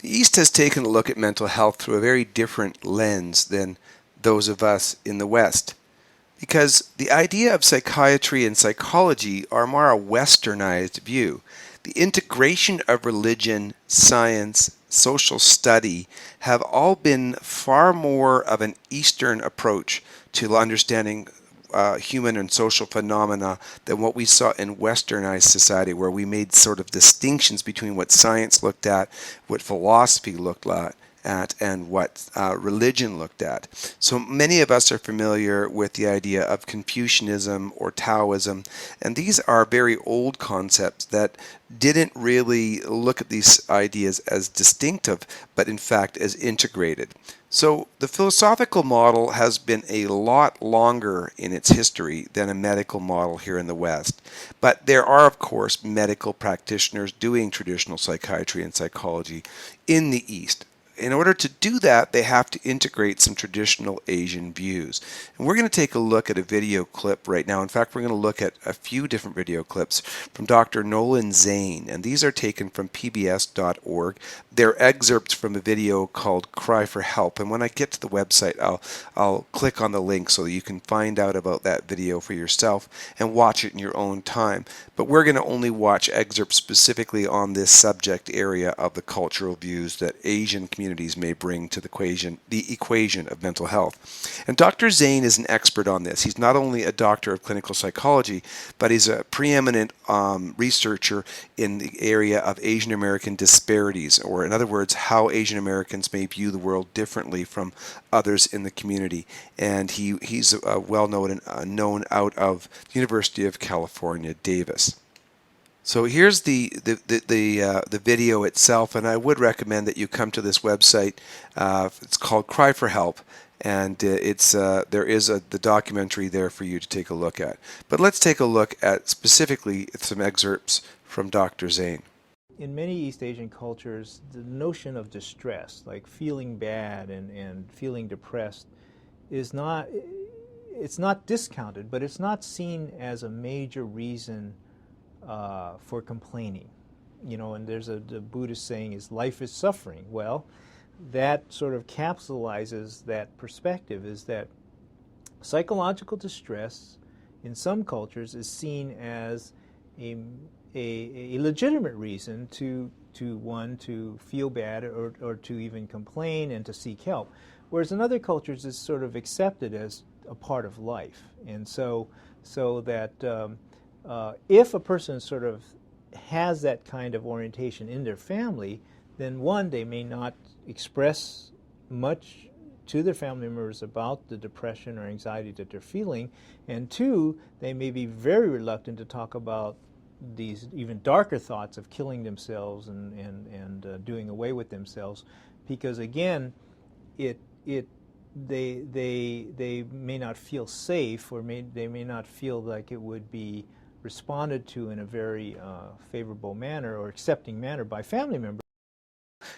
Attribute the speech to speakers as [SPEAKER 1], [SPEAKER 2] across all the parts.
[SPEAKER 1] The East has taken a look at mental health through a very different lens than those of us in the West, because the idea of psychiatry and psychology are more a westernized view. The integration of religion, science, social study have all been far more of an Eastern approach to understanding human and social phenomena than what we saw in westernized society, where we made sort of distinctions between what science looked at, what philosophy looked at, and what religion looked at. So many of us are familiar with the idea of Confucianism or Taoism, and these are very old concepts that didn't really look at these ideas as distinctive, but in fact as integrated. So the philosophical model has been a lot longer in its history than a medical model here in the West. But there are, of course, medical practitioners doing traditional psychiatry and psychology in the East. In order to do that, they have to integrate some traditional Asian views. And we're going to take a look at a video clip right now. In fact, we're going to look at a few different video clips from Dr. Nolan Zane, and these are taken from pbs.org. They're excerpts from a video called Cry for Help, and when I get to the website, I'll click on the link so that you can find out about that video for yourself and watch it in your own time. But we're going to only watch excerpts specifically on this subject area of the cultural views that Asian communities may bring to the equation of mental health. And Dr. Zane is an expert on this. He's not only a doctor of clinical psychology, but he's a preeminent researcher in the area of Asian American disparities, or in other words, how Asian Americans may view the world differently from others in the community. And he's well known out of the University of California, Davis. So here's the video itself, and I would recommend that you come to this website. It's called Cry for Help, and there is the documentary there for you to take a look at. But let's take a look at specifically some excerpts from Dr. Zane.
[SPEAKER 2] In many East Asian cultures, the notion of distress, like feeling bad and feeling depressed, it's not discounted, but it's not seen as a major reason for complaining. And there's the Buddhist saying is life is suffering. Well, that sort of capsulizes that perspective, is that psychological distress in some cultures is seen as a legitimate reason to feel bad or to even complain and to seek help, whereas in other cultures it's sort of accepted as a part of life. And so that if a person sort of has that kind of orientation in their family, then one, they may not express much to their family members about the depression or anxiety that they're feeling, and two, they may be very reluctant to talk about these even darker thoughts of killing themselves and doing away with themselves, because again, they may not feel safe, or they may not feel like it would be responded to in a very favorable manner or accepting manner by family members.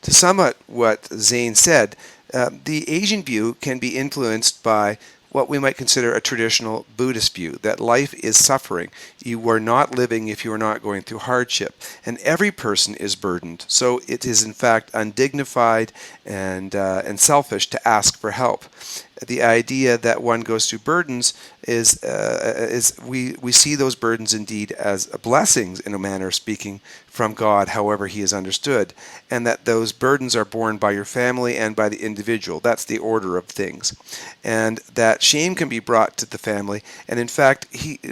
[SPEAKER 1] To sum up what Zane said, the Asian view can be influenced by what we might consider a traditional Buddhist view, that life is suffering. You are not living if you are not going through hardship. And every person is burdened. So it is in fact undignified and selfish to ask for help. The idea that one goes through burdens is we see those burdens indeed as blessings, in a manner of speaking, from God, however he is understood, and that those burdens are borne by your family and by the individual. That's the order of things, and that shame can be brought to the family. And in fact,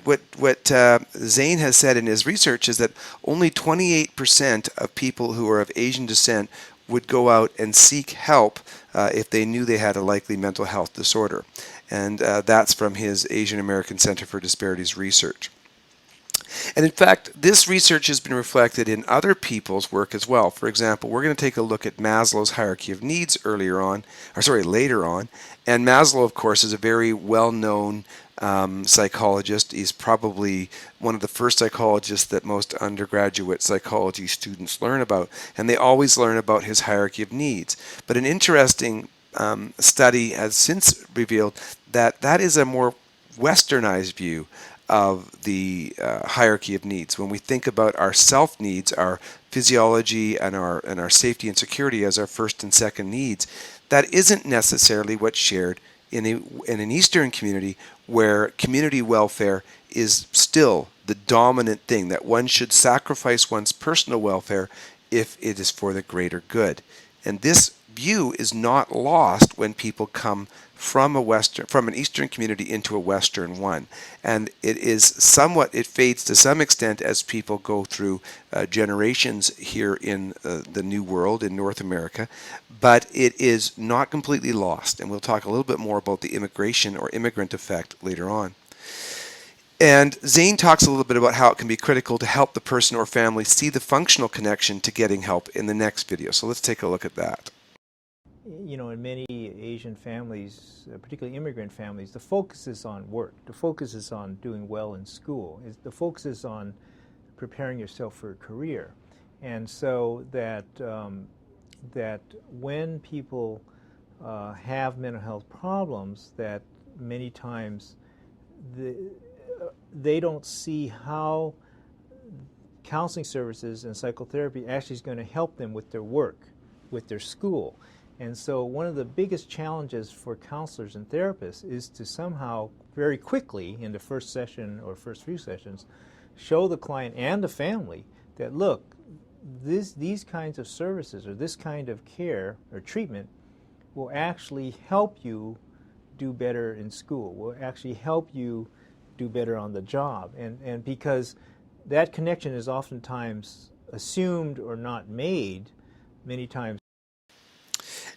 [SPEAKER 1] what Zane has said in his research is that only 28% of people who are of Asian descent would go out and seek help if they knew they had a likely mental health disorder. And that's from his Asian American Center for Disparities research. And in fact, this research has been reflected in other people's work as well. For example, we're going to take a look at Maslow's hierarchy of needs later on. And Maslow, of course, is a very well-known psychologist. He's probably one of the first psychologists that most undergraduate psychology students learn about, and they always learn about his hierarchy of needs. But an interesting study has since revealed that that is a more westernized view of the hierarchy of needs. When we think about our self needs, our physiology and our safety and security as our first and second needs, that isn't necessarily what's shared in an Eastern community where community welfare is still the dominant thing, that one should sacrifice one's personal welfare if it is for the greater good. And this view is not lost when people come from an Eastern community into a Western one. And it fades to some extent as people go through generations here in the New World in North America, but it is not completely lost. And we'll talk a little bit more about the immigration or immigrant effect later on. And Zane talks a little bit about how it can be critical to help the person or family see the functional connection to getting help in the next video. So let's take a look at that.
[SPEAKER 2] In many Asian families, particularly immigrant families, the focus is on work. The focus is on doing well in school. The focus is on preparing yourself for a career. And so that when people have mental health problems, that many times they don't see how counseling services and psychotherapy actually is going to help them with their work, with their school. And so one of the biggest challenges for counselors and therapists is to somehow very quickly in the first session or first few sessions show the client and the family that, look, these kinds of services or this kind of care or treatment will actually help you do better in school, will actually help you do better on the job. And because that connection is oftentimes assumed or not made many times.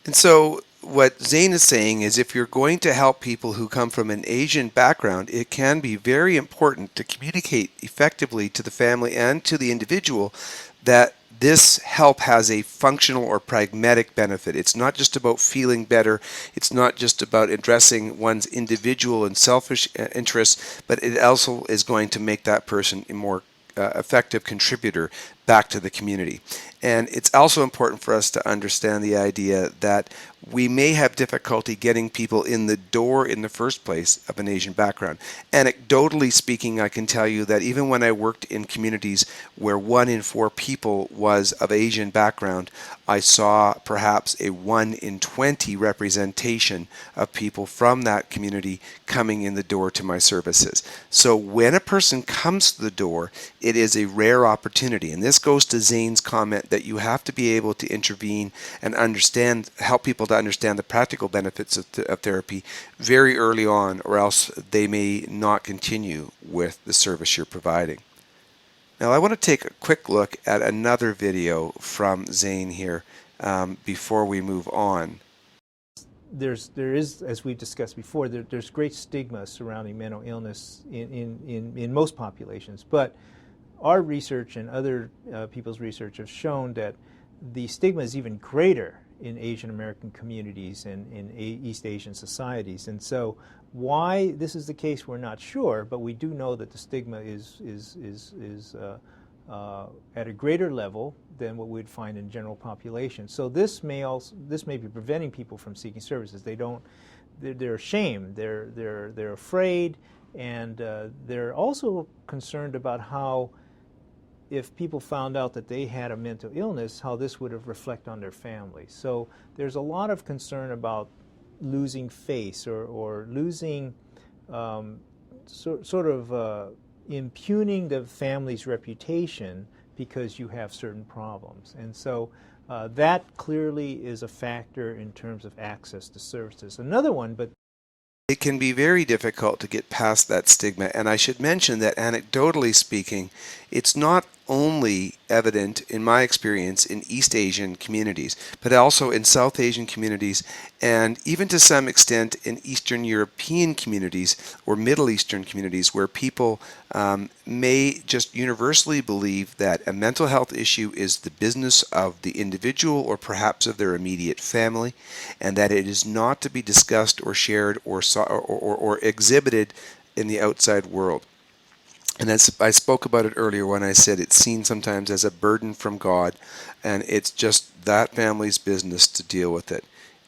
[SPEAKER 1] And so what Zane is saying is if you're going to help people who come from an Asian background, it can be very important to communicate effectively to the family and to the individual that this help has a functional or pragmatic benefit. It's not just about feeling better. It's not just about addressing one's individual and selfish interests, but it also is going to make that person a more effective contributor back to the community. And it's also important for us to understand the idea that we may have difficulty getting people in the door in the first place of an Asian background. Anecdotally speaking, I can tell you that even when I worked in communities where 1 in 4 people was of Asian background, I saw perhaps a 1 in 20 representation of people from that community coming in the door to my services. So when a person comes to the door, it is a rare opportunity. And this goes to Zane's comment that you have to be able to intervene and help people to understand the practical benefits of therapy very early on, or else they may not continue with the service you're providing. Now I want to take a quick look at another video from Zane here before we move on.
[SPEAKER 2] There is, as we discussed before, there's great stigma surrounding mental illness in most populations, but our research and other people's research have shown that the stigma is even greater in Asian American communities and in East Asian societies. And so why this is the case, we're not sure, but we do know that the stigma is at a greater level than what we'd find in general population. So this may be preventing people from seeking services. They're ashamed, they're afraid, and they're also concerned about how, if people found out that they had a mental illness, how this would have reflected on their family. So there's a lot of concern about losing face or losing impugning the family's reputation because you have certain problems. And so that clearly is a factor in terms of access to services. Another one, but
[SPEAKER 1] it can be very difficult to get past that stigma, and I should mention that anecdotally speaking, it's not only evident in my experience in East Asian communities, but also in South Asian communities and even to some extent in Eastern European communities or Middle Eastern communities where people may just universally believe that a mental health issue is the business of the individual or perhaps of their immediate family, and that it is not to be discussed or shared or exhibited in the outside world. And as I spoke about it earlier when I said it's seen sometimes as a burden from God, and it's just that family's business to deal with it.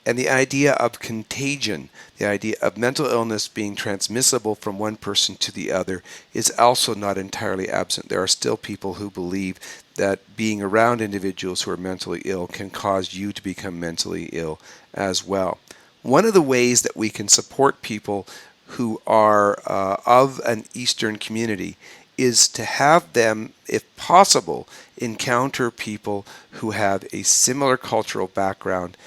[SPEAKER 1] And the idea of contagion, the idea of mental illness being transmissible from one person to the other, is also not entirely absent. There are still people who believe that being around individuals who are mentally ill can cause you to become mentally ill as well. One of the ways that we can support people who are of an Eastern community is to have them, if possible, encounter people who have a similar cultural background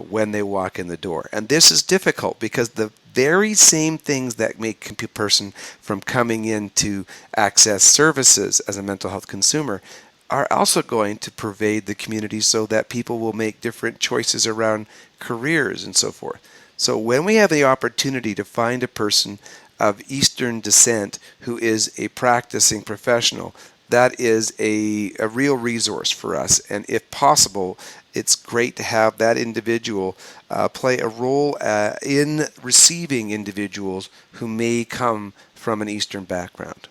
[SPEAKER 1] when they walk in the door. And this is difficult because the very same things that make a person from coming in to access services as a mental health consumer are also going to pervade the community so that people will make different choices around careers and so forth. So when we have the opportunity to find a person of Eastern descent who is a practicing professional, that is a real resource for us. And if possible, it's great to have that individual play a role in receiving individuals who may come from an Eastern background.